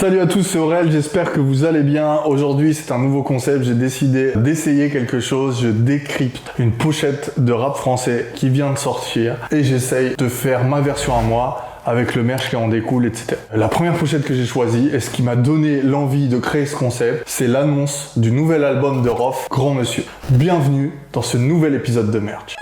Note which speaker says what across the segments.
Speaker 1: Salut à tous, c'est Aurel, j'espère que vous allez bien. Aujourd'hui c'est un nouveau concept, j'ai décidé d'essayer quelque chose. Je décrypte une pochette de rap français qui vient de sortir et j'essaye de faire ma version à moi avec le merch qui en découle, etc. La première pochette que j'ai choisie et ce qui m'a donné l'envie de créer ce concept, c'est l'annonce du nouvel album de Rof, Grand Monsieur. Bienvenue dans ce nouvel épisode de merch.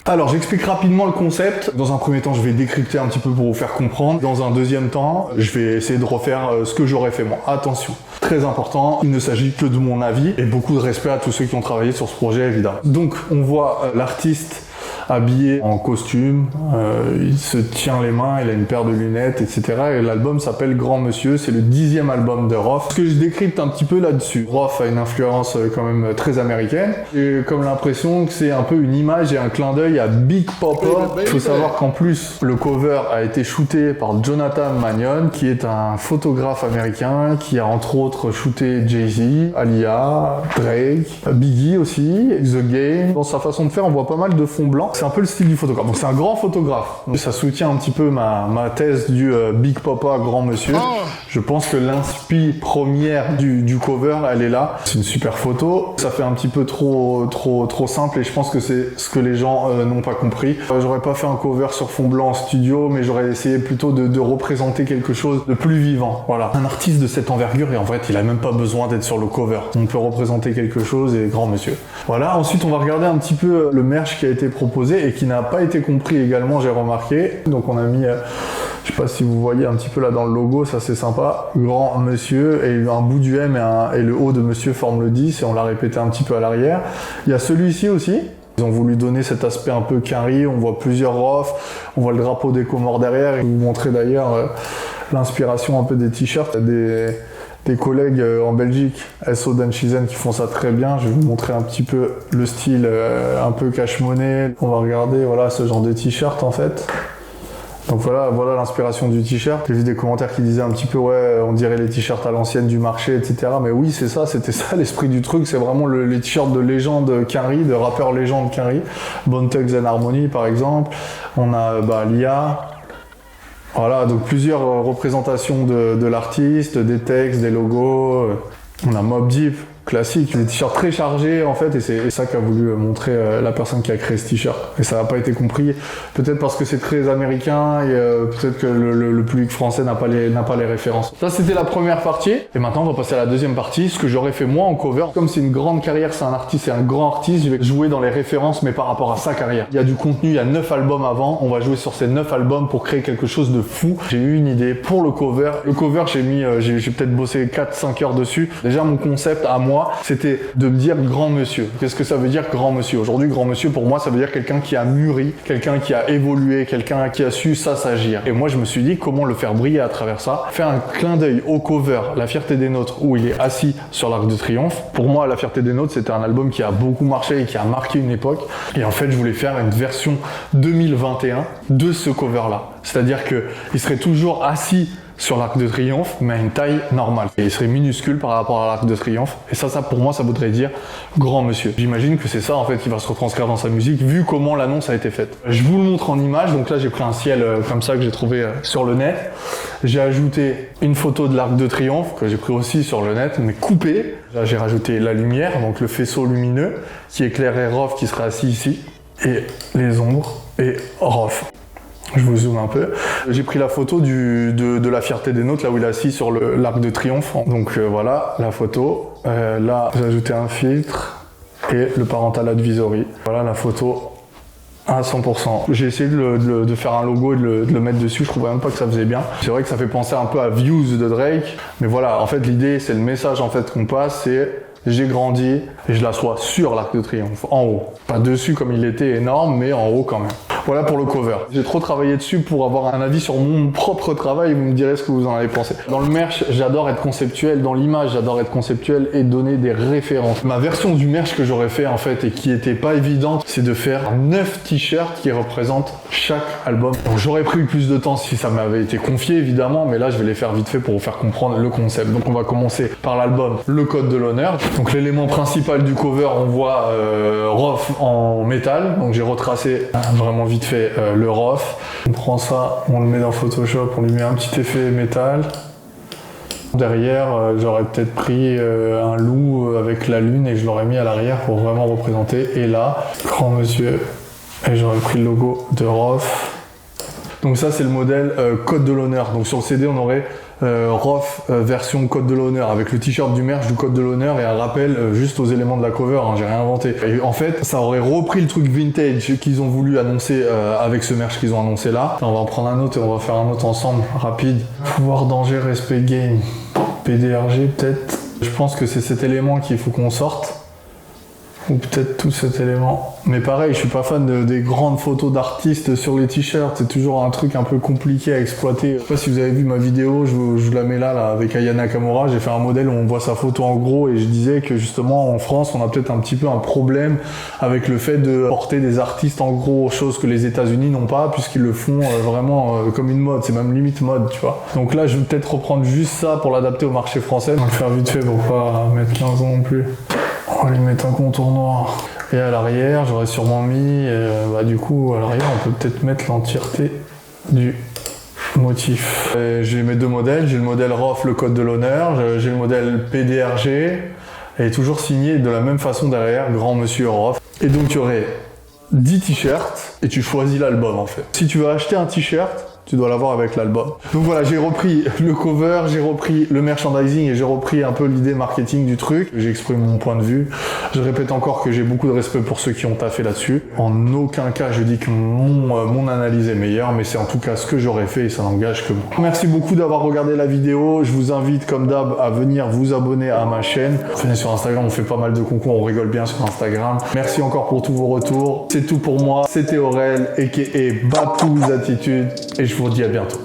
Speaker 1: Alors j'explique rapidement le concept. Dans un premier temps je vais décrypter un petit peu pour vous faire comprendre. Dans un deuxième temps je vais essayer de refaire ce que j'aurais fait moi. Attention, très important, il ne s'agit que de mon avis et beaucoup de respect à tous ceux qui ont travaillé sur ce projet évidemment. Donc on voit l'artiste habillé en costume, il se tient les mains, il a une paire de lunettes, etc. Et l'album s'appelle Grand Monsieur, c'est le 10e album de Rof. Ce que je décrypte un petit peu là-dessus. Rof a une influence quand même très américaine. J'ai comme l'impression que c'est un peu une image et un clin d'œil à Big Papa. Il faut savoir qu'en plus, le cover a été shooté par Jonathan Mannion, qui est un photographe américain, qui a entre autres shooté Jay-Z, Aaliyah, Drake, Biggie aussi, The Game. Dans sa façon de faire, on voit pas mal de fond blanc. C'est un peu le style du photographe. Donc c'est un grand photographe. Donc, ça soutient un petit peu ma thèse du Big Papa Grand Monsieur. Je pense que l'inspi première du cover, elle est là. C'est une super photo. Ça fait un petit peu trop simple et je pense que c'est ce que les gens n'ont pas compris. J'aurais pas fait un cover sur fond blanc en studio, mais j'aurais essayé plutôt de représenter quelque chose de plus vivant. Voilà. Un artiste de cette envergure, et en fait, il a même pas besoin d'être sur le cover. On peut représenter quelque chose et Grand Monsieur. Voilà. Ensuite, on va regarder un petit peu le merch qui a été proposé et qui n'a pas été compris également, j'ai remarqué. Donc on a mis, je sais pas si vous voyez un petit peu là dans le logo, ça c'est sympa, Grand Monsieur, et un bout du M et le haut de Monsieur forme le 10, et on l'a répété un petit peu à l'arrière. Il y a celui-ci aussi. Ils ont voulu donner cet aspect un peu carré, on voit plusieurs Rof, on voit le drapeau des Comores derrière. Je vais vous montrer d'ailleurs l'inspiration un peu des t-shirts, des collègues en Belgique, SO Danshizen, qui font ça très bien. Je vais vous montrer un petit peu le style un peu cash-money. On va regarder voilà, ce genre de t-shirt en fait. Donc voilà l'inspiration du t-shirt. J'ai vu des commentaires qui disaient un petit peu ouais, on dirait les t-shirts à l'ancienne du marché, etc. Mais oui, c'est ça, c'était ça l'esprit du truc. C'est vraiment les t-shirts de légende Quinry, de rappeurs légende Quinry. Bone Thugs and Harmony par exemple. On a Lia. Voilà, donc plusieurs représentations de l'artiste, des textes, des logos. On a Mobb Deep, classique, des t-shirts très chargés en fait, et c'est ça qu'a voulu montrer la personne qui a créé ce t-shirt. Et ça n'a pas été compris, peut-être parce que c'est très américain, et peut-être que le public français n'a pas les références. Ça c'était la première partie, et maintenant on va passer à la deuxième partie, ce que j'aurais fait moi en cover. Comme c'est une grande carrière, c'est un artiste, c'est un grand artiste, je vais jouer dans les références, mais par rapport à sa carrière. Il y a du contenu, il y a 9 albums avant, on va jouer sur ces 9 albums pour créer quelque chose de fou. J'ai eu une idée pour le cover. Le cover, j'ai peut-être bossé 4-5 heures dessus. Déjà mon concept à moi, c'était de me dire Grand Monsieur. Qu'est-ce que ça veut dire Grand Monsieur? Aujourd'hui, Grand Monsieur, pour moi, ça veut dire quelqu'un qui a mûri, quelqu'un qui a évolué, quelqu'un qui a su s'agir. Et moi, je me suis dit comment le faire briller à travers ça. Faire un clin d'œil au cover, La Fierté des Nôtres, où il est assis sur l'Arc de Triomphe. Pour moi, La Fierté des Nôtres, c'était un album qui a beaucoup marché et qui a marqué une époque. Et en fait, je voulais faire une version 2021 de ce cover-là. C'est-à-dire qu'il serait toujours assis sur l'Arc de Triomphe, mais à une taille normale. Et il serait minuscule par rapport à l'Arc de Triomphe. Et ça pour moi, ça voudrait dire Grand Monsieur. J'imagine que c'est ça, en fait, qui va se retranscrire dans sa musique, vu comment l'annonce a été faite. Je vous le montre en image. Donc là, j'ai pris un ciel comme ça que j'ai trouvé sur le net. J'ai ajouté une photo de l'Arc de Triomphe, que j'ai pris aussi sur le net, mais coupée. Là, j'ai rajouté la lumière, donc le faisceau lumineux, qui éclairait Rof, qui serait assis ici, et les ombres, et Rof. Je vous zoome un peu. J'ai pris la photo de La Fierté des Nôtres, là où il est assis sur l'Arc de Triomphe. Donc voilà la photo. Là, j'ai ajouté un filtre et le parental advisory. Voilà la photo à 100%. J'ai essayé de faire un logo et de le mettre dessus. Je trouvais même pas que ça faisait bien. C'est vrai que ça fait penser un peu à Views de Drake. Mais voilà, en fait, l'idée, c'est le message en fait qu'on passe, c'est j'ai grandi et je l'assois sur l'Arc de Triomphe, en haut. Pas dessus comme il était énorme, mais en haut quand même. Voilà pour le cover. J'ai trop travaillé dessus pour avoir un avis sur mon propre travail. Vous me direz ce que vous en avez pensé. Dans le merch, j'adore être conceptuel. Dans l'image, j'adore être conceptuel et donner des références. Ma version du merch que j'aurais fait en fait et qui était pas évidente, c'est de faire 9 t-shirts qui représentent chaque album. Donc j'aurais pris plus de temps si ça m'avait été confié évidemment, mais là je vais les faire vite fait pour vous faire comprendre le concept. Donc on va commencer par l'album Le Code de l'Honneur. Donc l'élément principal du cover, on voit Rof en métal. Donc j'ai retracé vraiment vite fait le ROF. On prend ça, on le met dans Photoshop, on lui met un petit effet métal. Derrière, j'aurais peut-être pris un loup avec la lune et je l'aurais mis à l'arrière pour vraiment représenter. Et là, grand monsieur, et j'aurais pris le logo de ROF. Donc ça, c'est le modèle code de l'honneur. Donc sur le CD, on aurait ROF version code de l'honneur avec le t-shirt du merch du code de l'honneur et un rappel juste aux éléments de la cover, hein, j'ai rien inventé. Et en fait, ça aurait repris le truc vintage qu'ils ont voulu annoncer avec ce merch qu'ils ont annoncé là. On va en prendre un autre et on va faire un autre ensemble, rapide. Pouvoir, danger, respect, gain. PDRG peut-être. Je pense que c'est cet élément qu'il faut qu'on sorte. Ou peut-être tout cet élément. Mais pareil, je suis pas fan des grandes photos d'artistes sur les t-shirts. C'est toujours un truc un peu compliqué à exploiter. Je sais pas si vous avez vu ma vidéo, je vous la mets là avec Aya Nakamura. J'ai fait un modèle où on voit sa photo en gros et je disais que justement en France, on a peut-être un petit peu un problème avec le fait de porter des artistes en gros, chose que les États-Unis n'ont pas puisqu'ils le font vraiment comme une mode. C'est même limite mode, tu vois. Donc là, je vais peut-être reprendre juste ça pour l'adapter au marché français. Donc faire vite fait pour pas mettre 15 ans non plus. On va lui mettre un contour noir. Et à l'arrière, j'aurais sûrement mis... du coup, à l'arrière, on peut peut-être mettre l'entièreté du motif. J'ai mes deux modèles. J'ai le modèle ROF, le code de l'honneur. J'ai le modèle PDRG. Et toujours signé de la même façon derrière, grand monsieur ROF. Et donc, tu aurais 10 t-shirts et tu choisis l'album, en fait. Si tu veux acheter un t-shirt, tu dois l'avoir avec l'album. Donc voilà, j'ai repris le cover, j'ai repris le merchandising et j'ai repris un peu l'idée marketing du truc. J'exprime mon point de vue. Je répète encore que j'ai beaucoup de respect pour ceux qui ont taffé là-dessus. En aucun cas, je dis que mon analyse est meilleure, mais c'est en tout cas ce que j'aurais fait et ça n'engage que moi. Merci beaucoup d'avoir regardé la vidéo. Je vous invite, comme d'hab, à venir vous abonner à ma chaîne. Venez sur Instagram, on fait pas mal de concours, on rigole bien sur Instagram. Merci encore pour tous vos retours. C'est tout pour moi. C'était Aurel, a.k.a. Bapou's Attitude, et je vous dis à bientôt.